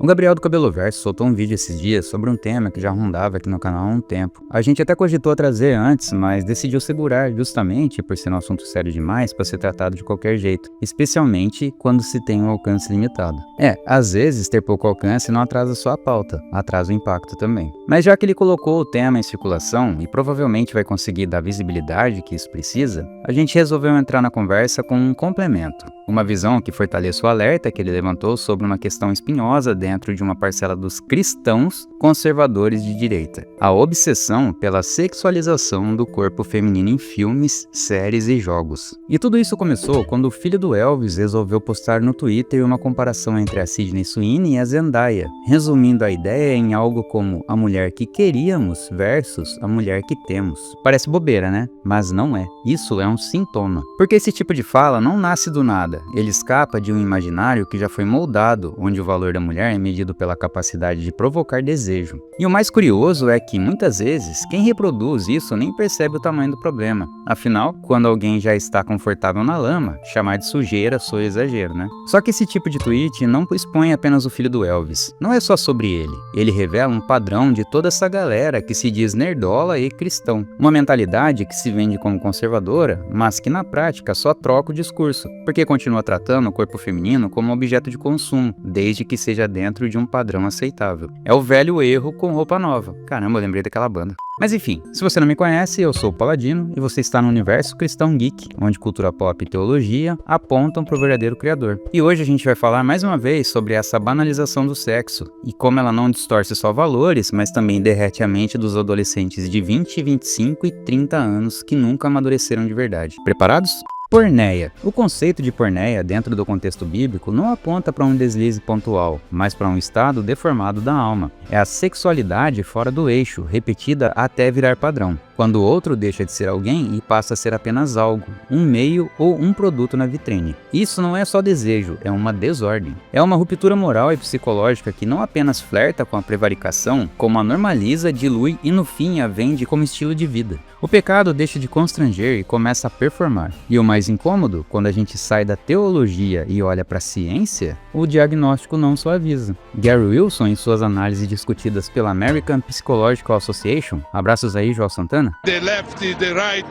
O Gabriel do Cabelo Verso soltou um vídeo esses dias sobre um tema que já rondava aqui no canal há um tempo. A gente até cogitou trazer antes, mas decidiu segurar justamente por ser um assunto sério demais para ser tratado de qualquer jeito, especialmente quando se tem um alcance limitado. Às vezes ter pouco alcance não atrasa só a pauta, atrasa o impacto também. Mas já que ele colocou o tema em circulação e provavelmente vai conseguir dar visibilidade que isso precisa, a gente resolveu entrar na conversa com um complemento. Uma visão que fortalece o alerta que ele levantou sobre uma questão espinhosa dentro de uma parcela dos cristãos conservadores de direita: a obsessão pela sexualização do corpo feminino em filmes, séries e jogos. E tudo isso começou quando o filho do Elvis resolveu postar no Twitter uma comparação entre a Sydney Sweeney e a Zendaya, resumindo a ideia em algo como a mulher que queríamos versus a mulher que temos. Parece bobeira, né? Mas não é. Isso é um sintoma. Porque esse tipo de fala não nasce do nada. Ele escapa de um imaginário que já foi moldado, onde o valor da mulher é medido pela capacidade de provocar desejo. E o mais curioso é que, muitas vezes, quem reproduz isso nem percebe o tamanho do problema. Afinal, quando alguém já está confortável na lama, chamar de sujeira soa exagero, né? Só que esse tipo de tweet não expõe apenas o filho do Elvis. Não é só sobre ele. Ele revela um padrão de toda essa galera que se diz nerdola e cristão. Uma mentalidade que se vende como conservadora, mas que na prática só troca o discurso, porque continua tratando o corpo feminino como objeto de consumo, desde que seja dentro de um padrão aceitável. É o velho erro com roupa nova. Caramba, eu lembrei daquela banda. Mas enfim, se você não me conhece, eu sou o Paladino e você está no universo cristão geek, onde cultura pop e teologia apontam para o verdadeiro criador. E hoje a gente vai falar mais uma vez sobre essa banalização do sexo e como ela não distorce só valores, mas também derrete a mente dos adolescentes de 20, 25 e 30 anos que nunca amadureceram de verdade. Preparados? Porneia. O conceito de porneia, dentro do contexto bíblico, não aponta para um deslize pontual, mas para um estado deformado da alma. É a sexualidade fora do eixo, repetida até virar padrão, quando o outro deixa de ser alguém e passa a ser apenas algo, um meio ou um produto na vitrine. Isso não é só desejo, é uma desordem. É uma ruptura moral e psicológica que não apenas flerta com a prevaricação, como a normaliza, dilui e no fim a vende como estilo de vida. O pecado deixa de constranger e começa a performar. E o mais incômodo, quando a gente sai da teologia e olha para a ciência, o diagnóstico não suaviza. Gary Wilson, em suas análises discutidas pela American Psychological Association, abraços aí, João Santana, The left, the right.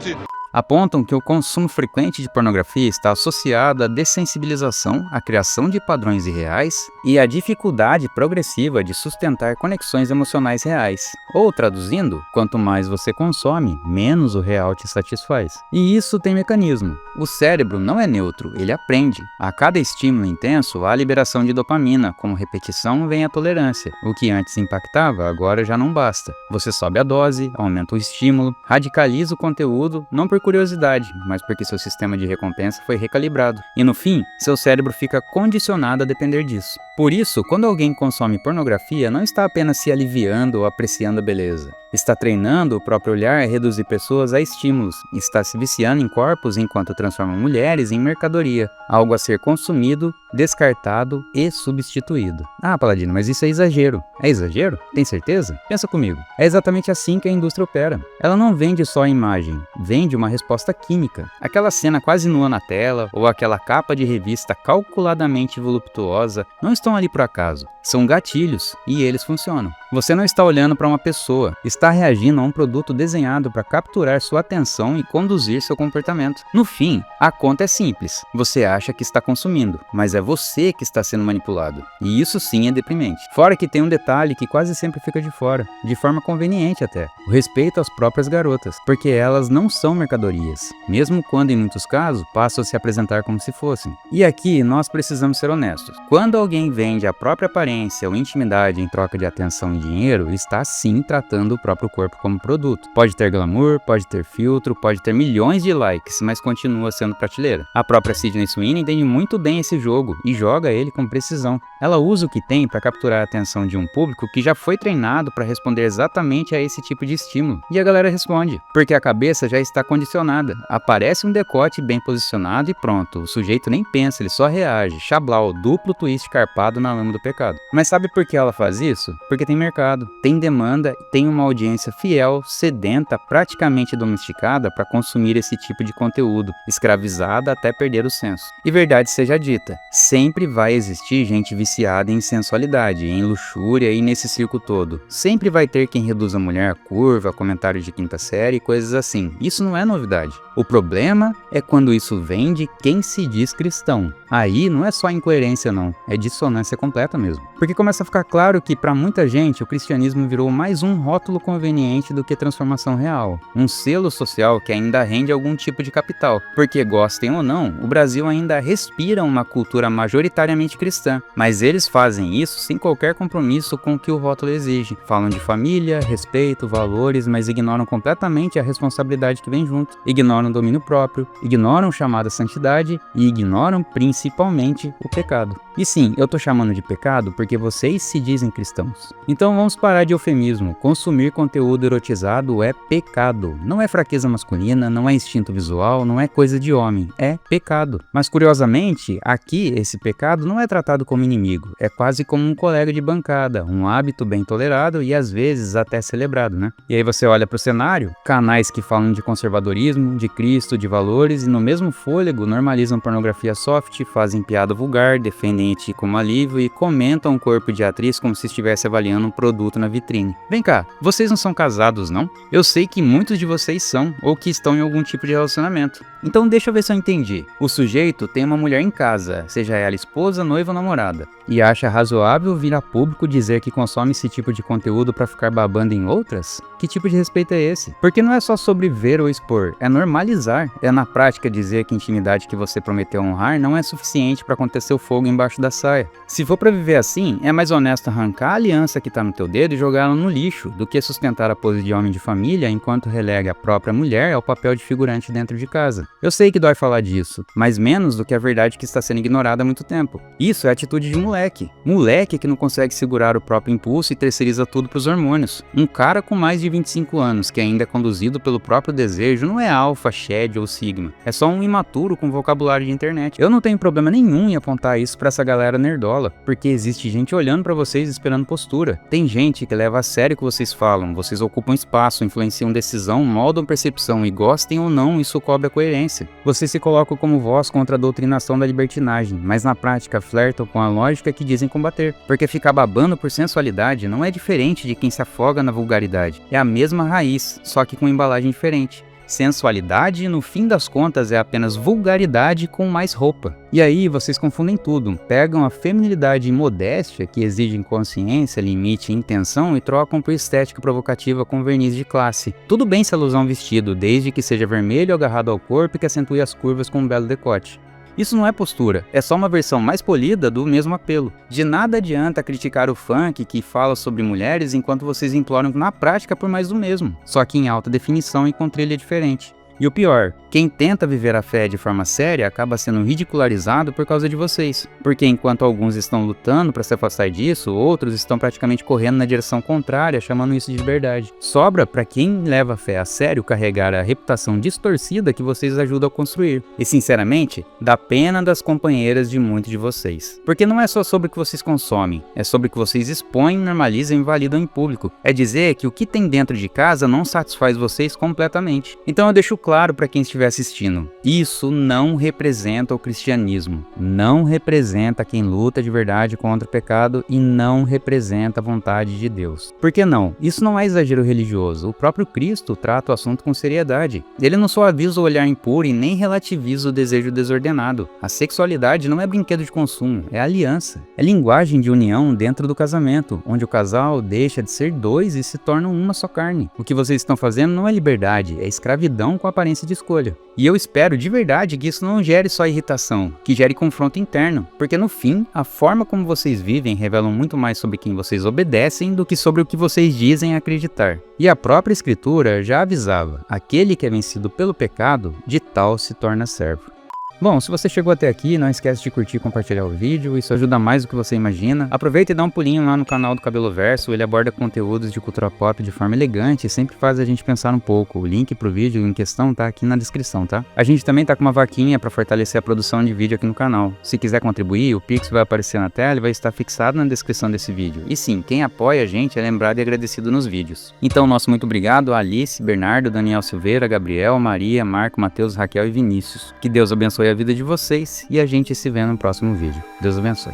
apontam que o consumo frequente de pornografia está associado à dessensibilização, à criação de padrões irreais e à dificuldade progressiva de sustentar conexões emocionais reais. Ou, traduzindo, quanto mais você consome, menos o real te satisfaz. E isso tem mecanismo. O cérebro não é neutro, ele aprende. A cada estímulo intenso, há a liberação de dopamina, como repetição vem a tolerância. O que antes impactava, agora já não basta. Você sobe a dose, aumenta o estímulo, radicaliza o conteúdo, não por curiosidade, mas porque seu sistema de recompensa foi recalibrado. E no fim, seu cérebro fica condicionado a depender disso. Por isso, quando alguém consome pornografia, não está apenas se aliviando ou apreciando a beleza. Está treinando o próprio olhar a reduzir pessoas a estímulos. Está se viciando em corpos enquanto transforma mulheres em mercadoria. Algo a ser consumido, descartado e substituído. Ah, Paladino, mas isso é exagero. É exagero? Tem certeza? Pensa comigo. É exatamente assim que a indústria opera. Ela não vende só a imagem, vende uma resposta química. Aquela cena quase nua na tela, ou aquela capa de revista calculadamente voluptuosa, não estão ali por acaso. São gatilhos, e eles funcionam. Você não está olhando para uma pessoa, está reagindo a um produto desenhado para capturar sua atenção e conduzir seu comportamento. No fim, a conta é simples. Você acha que está consumindo, mas é você que está sendo manipulado. E isso sim é deprimente. Fora que tem um detalhe que quase sempre fica de fora, de forma conveniente até: o respeito às próprias garotas, porque elas não são mercadorias, mesmo quando em muitos casos passam a se apresentar como se fossem. E aqui nós precisamos ser honestos. Quando alguém vende a própria aparência ou intimidade em troca de atenção e dinheiro, está sim tratando o próprio corpo como produto. Pode ter glamour, pode ter filtro, pode ter milhões de likes, mas continua sendo prateleira. A própria Sydney Sweeney entende muito bem esse jogo e joga ele com precisão. Ela usa o que tem para capturar a atenção de um público que já foi treinado para responder exatamente a esse tipo de estímulo. E a galera responde, porque a cabeça já está condicionada. Aparece um decote bem posicionado e pronto. O sujeito nem pensa, ele só reage. Chablau, duplo twist carpado na lama do pecado. Mas sabe por que ela faz isso? Porque tem mercado, tem demanda, tem uma audiência fiel, sedenta, praticamente domesticada para consumir esse tipo de conteúdo, escravizada até perder o senso. E verdade seja dita, sempre vai existir gente viciada em sensualidade, em luxúria e nesse circo todo. Sempre vai ter quem reduz a mulher à curva, comentários de quinta série e coisas assim. Isso não é novidade. O problema é quando isso vem de quem se diz cristão. Aí não é só incoerência não, é dissonância completa mesmo. Porque começa a ficar claro que para muita gente o cristianismo virou mais um rótulo conveniente do que transformação real. Um selo social que ainda rende algum tipo de capital. Porque gostem ou não, o Brasil ainda respira uma cultura majoritariamente cristã. Mas eles fazem isso sem qualquer compromisso com o que o rótulo exige. Falam de família, respeito, valores, mas ignoram completamente a responsabilidade que vem junto. Ignoram o domínio próprio, ignoram o chamado à santidade e ignoram principalmente o pecado. E sim, eu tô chamando de pecado porque vocês se dizem cristãos. Então vamos parar de eufemismo. Consumir conteúdo erotizado é pecado. Não é fraqueza masculina, não é instinto visual, não é coisa de homem. É pecado. Mas curiosamente, aqui esse pecado não é tratado como inimigo. É quase como um colega de bancada, um hábito bem tolerado e às vezes até celebrado, né? E aí você olha pro cenário, canais que falam de conservadorismo, de Cristo, de valores e no mesmo fôlego normalizam pornografia soft, fazem piada vulgar, defendem eti como alívio e comentam o corpo de atriz como se estivesse avaliando um produto na vitrine. Vem cá, vocês não são casados, não? Eu sei que muitos de vocês são, ou que estão em algum tipo de relacionamento. Então deixa eu ver se eu entendi. O sujeito tem uma mulher em casa, seja ela esposa, noiva ou namorada, e acha razoável vir a público dizer que consome esse tipo de conteúdo pra ficar babando em outras? Que tipo de respeito é esse? Porque não é só sobre ver ou expor, é normalizar. É na prática dizer que a intimidade que você prometeu honrar não é suficiente pra acontecer o fogo embaixo da saia. Se for pra viver assim, é mais honesto arrancar a aliança que tá no teu dedo e jogá-la no lixo, do que sustentar a pose de homem de família enquanto relega a própria mulher ao papel de figurante dentro de casa. Eu sei que dói falar disso, mas menos do que a verdade que está sendo ignorada há muito tempo. Isso é atitude de moleque. Moleque que não consegue segurar o próprio impulso e terceiriza tudo pros hormônios. Um cara com mais de 25 anos, que ainda é conduzido pelo próprio desejo, não é alfa, shed ou sigma. É só um imaturo com vocabulário de internet. Eu não tenho problema nenhum em apontar isso pra essa galera nerdola, porque existe gente olhando pra vocês esperando postura. Tem gente que leva a sério o que vocês falam, vocês ocupam espaço, influenciam decisão, moldam percepção e gostem ou não, isso cobre a coerência. Vocês se colocam como voz contra a doutrinação da libertinagem, mas na prática flertam com a lógica que dizem combater, porque ficar babando por sensualidade não é diferente de quem se afoga na vulgaridade. É a mesma raiz, só que com embalagem diferente. Sensualidade, no fim das contas, é apenas vulgaridade com mais roupa. E aí vocês confundem tudo, pegam a feminilidade e modéstia, que exigem consciência, limite e intenção, e trocam por estética provocativa com verniz de classe. Tudo bem se ela usar um vestido, desde que seja vermelho agarrado ao corpo e que acentue as curvas com um belo decote. Isso não é postura, é só uma versão mais polida do mesmo apelo. De nada adianta criticar o funk que fala sobre mulheres enquanto vocês imploram na prática por mais do mesmo, só que em alta definição e com trilha diferente. E o pior, quem tenta viver a fé de forma séria acaba sendo ridicularizado por causa de vocês. Porque enquanto alguns estão lutando para se afastar disso, outros estão praticamente correndo na direção contrária, chamando isso de verdade. Sobra para quem leva a fé a sério carregar a reputação distorcida que vocês ajudam a construir. E sinceramente, dá pena das companheiras de muitos de vocês. Porque não é só sobre o que vocês consomem, é sobre o que vocês expõem, normalizam e validam em público. É dizer que o que tem dentro de casa não satisfaz vocês completamente. Então eu deixo claro para quem estiver assistindo, isso não representa o cristianismo, não representa quem luta de verdade contra o pecado e não representa a vontade de Deus. Por que não? Isso não é exagero religioso, o próprio Cristo trata o assunto com seriedade. Ele não só avisa o olhar impuro e nem relativiza o desejo desordenado. A sexualidade não é brinquedo de consumo, é aliança. É linguagem de união dentro do casamento, onde o casal deixa de ser dois e se torna uma só carne. O que vocês estão fazendo não é liberdade, é escravidão com aparência de escolha. E eu espero de verdade que isso não gere só irritação, que gere confronto interno, porque no fim, a forma como vocês vivem revela muito mais sobre quem vocês obedecem do que sobre o que vocês dizem acreditar. E a própria Escritura já avisava, aquele que é vencido pelo pecado, de tal se torna servo. Bom, se você chegou até aqui, não esquece de curtir e compartilhar o vídeo, isso ajuda mais do que você imagina. Aproveita e dá um pulinho lá no canal do Cabelo Verso, ele aborda conteúdos de cultura pop de forma elegante e sempre faz a gente pensar um pouco. O link pro vídeo em questão tá aqui na descrição, tá? A gente também tá com uma vaquinha para fortalecer a produção de vídeo aqui no canal. Se quiser contribuir, o Pix vai aparecer na tela e vai estar fixado na descrição desse vídeo. E sim, quem apoia a gente é lembrado e agradecido nos vídeos. Então, nosso muito obrigado a Alice, Bernardo, Daniel Silveira, Gabriel, Maria, Marco, Matheus, Raquel e Vinícius. Que Deus abençoe a vida de vocês e a gente se vê no próximo vídeo. Deus abençoe.